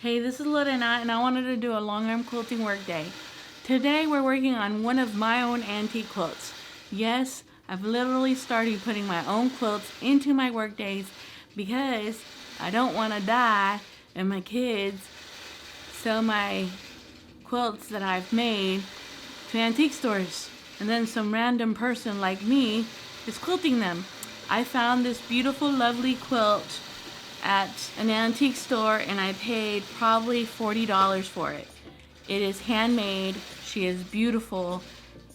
Hey, this is Lorena, and I wanted to do a long arm quilting work day. Today we're working on one of my own antique quilts. Yes, I've literally started putting my own quilts into my work days because I don't want to die and my kids sell my quilts that I've made to antique stores. And then some random person like me is quilting them. I found this beautiful, lovely quilt at an antique store and I paid probably $40 for it. It is handmade, she is beautiful,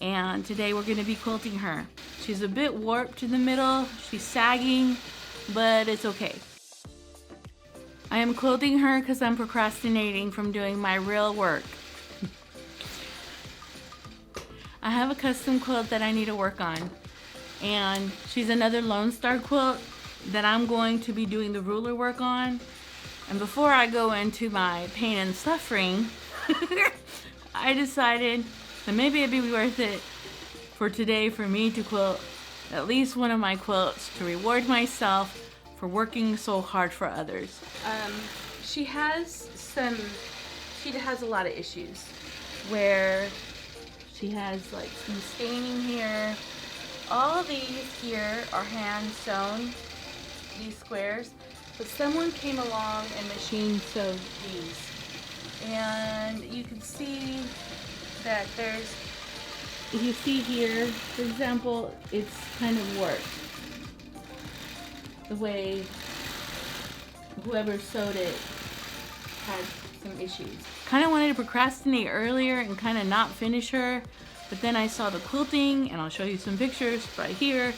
and today we're going to be quilting her. She's a bit warped in the middle, she's sagging, but it's okay. I am quilting her because I'm procrastinating from doing my real work. I have a custom quilt that I need to work on, and she's another Lone Star quilt that I'm going to be doing the ruler work on. And before I go into my pain and suffering, I decided that maybe it'd be worth it for today for me to quilt at least one of my quilts to reward myself for working so hard for others. She has a lot of issues where she has like some staining here. All these here are hand sewn, these squares, but someone came along and machine sewed these, and you can see that there's, if you see here, for example, it's kind of warped the way whoever sewed it had some issues. Kind of wanted to procrastinate earlier and kind of not finish her, but then I saw the quilting, and I'll show you some pictures right here.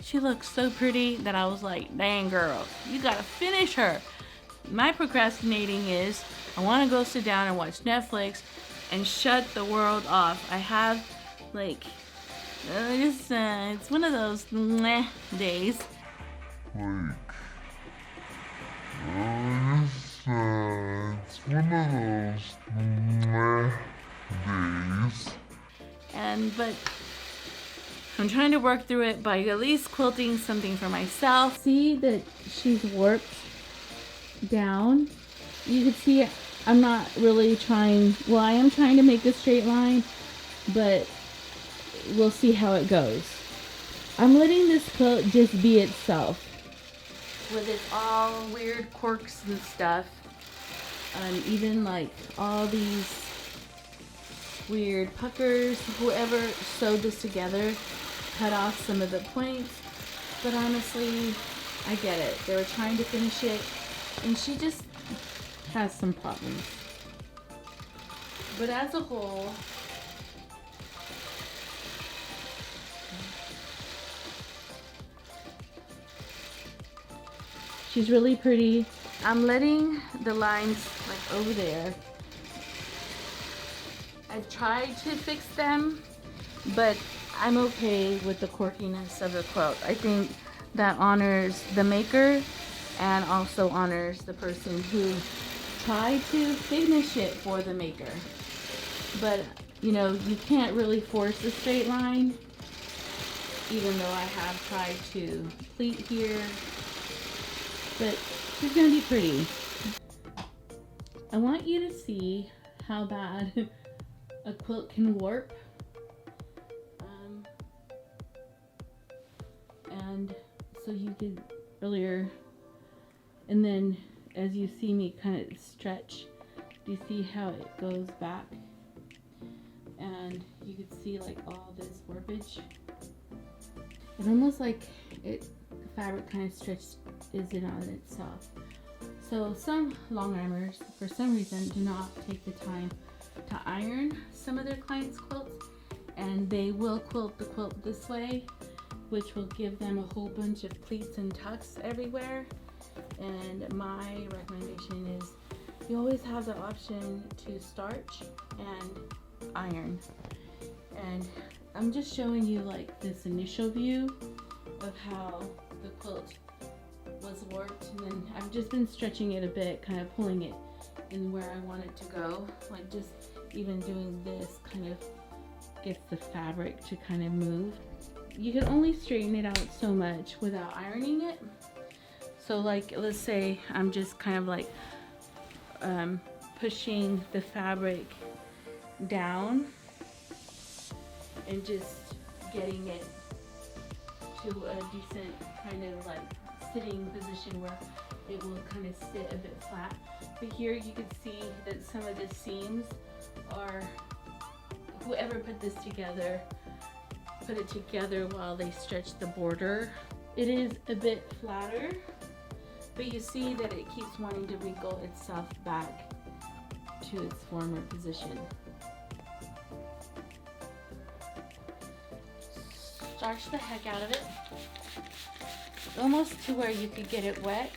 She looks so pretty that I was like, dang girl, you gotta finish her. My procrastinating is I want to go sit down and watch Netflix and shut the world off. I have like, it's one of those meh days. It's one of those days. But I'm trying to work through it by at least quilting something for myself. See that she's warped down. You can see I'm not really trying, well, I am trying to make a straight line, but we'll see how it goes. I'm letting this quilt just be itself with its all weird quirks and stuff. Even like all these weird puckers. Whoever sewed this together cut off some of the points, but honestly, I get it. They were trying to finish it, and she just has some problems. But as a whole, she's really pretty. I'm letting the lines like over there. I've tried to fix them, but I'm okay with the quirkiness of the quilt. I think that honors the maker and also honors the person who tried to finish it for the maker. But you know, you can't really force a straight line, even though I have tried to pleat here. But she's gonna be pretty. I want you to see how bad a quilt can warp. And so you could earlier, and then as you see me kind of stretch, do you see how it goes back? And you could see like all this warpage. It almost like the fabric kind of stretches it on itself. So some long armers, for some reason, do not take the time to iron some of their clients' quilts, and they will quilt the quilt this way, which will give them a whole bunch of pleats and tucks everywhere. And my recommendation is you always have the option to starch and iron. And I'm just showing you like this initial view of how the quilt was warped, and then I've just been stretching it a bit, kind of pulling it in where I want it to go. Like just even doing this kind of gets the fabric to kind of move. You can only straighten it out so much without ironing it. So like, let's say I'm just kind of like pushing the fabric down and just getting it to a decent kind of like sitting position where it will kind of sit a bit flat. But here you can see that some of the seams are, whoever put this together, put it together while they stretched the border. It is a bit flatter, but you see that it keeps wanting to wrinkle itself back to its former position. Starch the heck out of it, almost to where you could get it wet.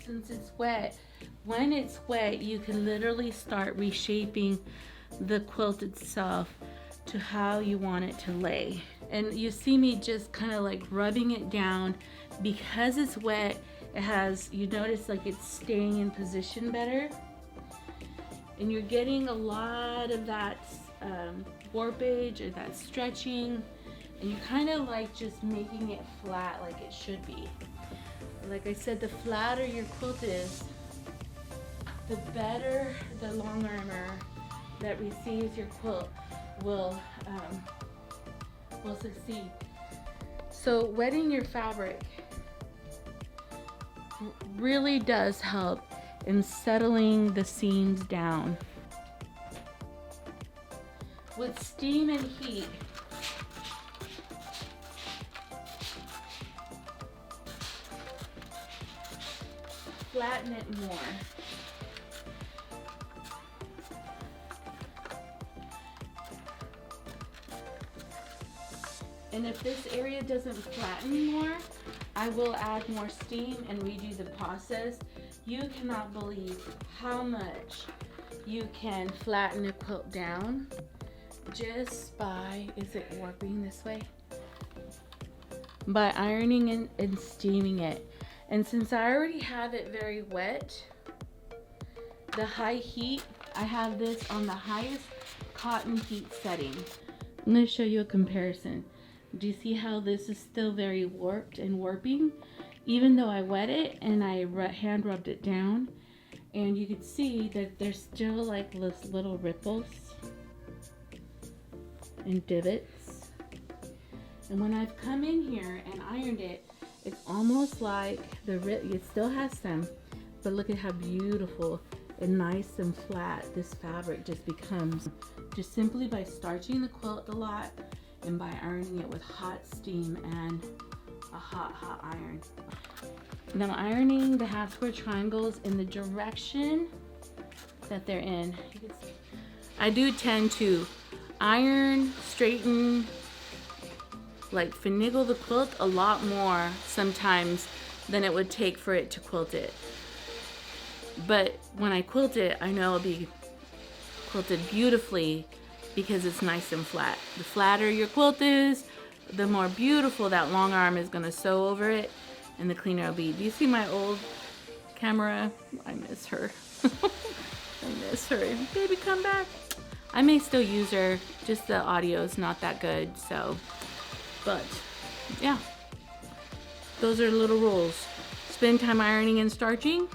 Since it's wet, when it's wet, you can literally start reshaping the quilt itself to how you want it to lay. And you see me just kind of like rubbing it down because it's wet. It has, you notice like it's staying in position better. And you're getting a lot of that warpage or that stretching. And you're kind of like just making it flat like it should be. Like I said, the flatter your quilt is, the better the long armor that receives your quilt will succeed. So wetting your fabric really does help in settling the seams down. With steam and heat, flatten it more. And if this area doesn't flatten more, I will add more steam and redo the process. You cannot believe how much you can flatten a quilt down just by, is it warping this way? By ironing and steaming it. And since I already have it very wet, the high heat, I have this on the highest cotton heat setting. I'm going to show you a comparison. Do you see how this is still very warped and warping? Even though I wet it and I hand rubbed it down, and you can see that there's still like this little ripples and divots. And when I've come in here and ironed it, it's almost like it still has some, but look at how beautiful and nice and flat this fabric just becomes, just simply by starching the quilt a lot and by ironing it with hot steam and a hot iron. Now I'm ironing the half square triangles in the direction that they're in. I do tend to iron, straighten, like finagle the quilt a lot more sometimes than it would take for it to quilt it. But when I quilt it, I know it'll be quilted beautifully because it's nice and flat. The flatter your quilt is, the more beautiful that long arm is gonna sew over it, and the cleaner it'll be. Do you see my old camera? I miss her. I miss her. Baby, come back. I may still use her, just the audio is not that good, so. But, yeah. Those are little rules. Spend time ironing and starching,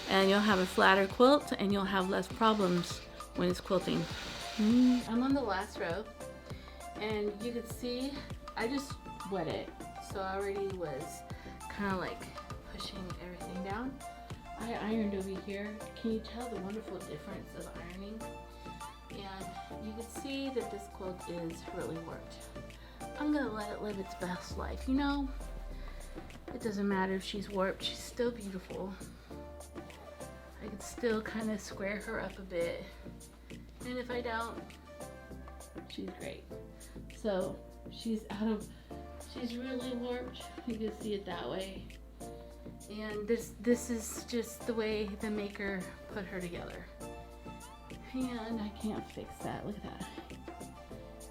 and you'll have a flatter quilt, and you'll have less problems when it's quilting. I'm on the last row, and you can see I just wet it, so I already was kind of like pushing everything down. I ironed over here. Can you tell the wonderful difference of ironing? And you can see that this quilt is really worked. I'm gonna let it live its best life, you know? It doesn't matter if she's warped, she's still beautiful. I could still kind of square her up a bit. And if I don't, she's great. So she's really warped. You can see it that way. And this is just the way the maker put her together. And I can't fix that. Look at that.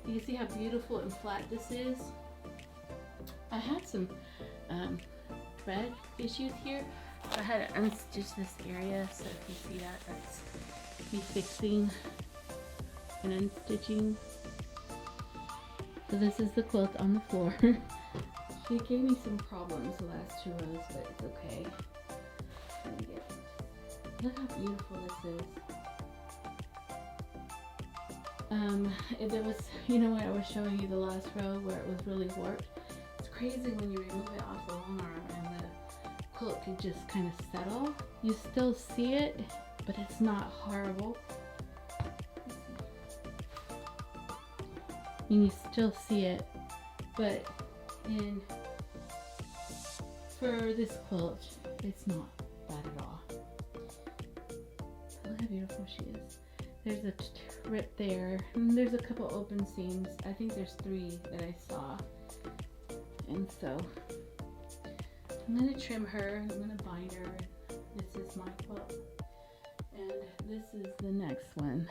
You can see how beautiful and flat this is. I had some thread issues here. So I had to unstitch this area. So if you see that, that's me fixing and unstitching. So this is the quilt on the floor. She gave me some problems the last 2 rows, but it's okay. Look how beautiful this is. If it was, you know what I was showing you the last row where it was really warped. It's crazy when you remove it off the long arm and the quilt could just kind of settle. You still see it, but it's not horrible. I mean, you still see it, but for this quilt, it's not bad at all. Look how beautiful she is. There's a rip there, and there's a couple open seams. I think there's 3 that I saw. And so I'm gonna trim her, I'm gonna bind her. This is my quilt. And this is the next one.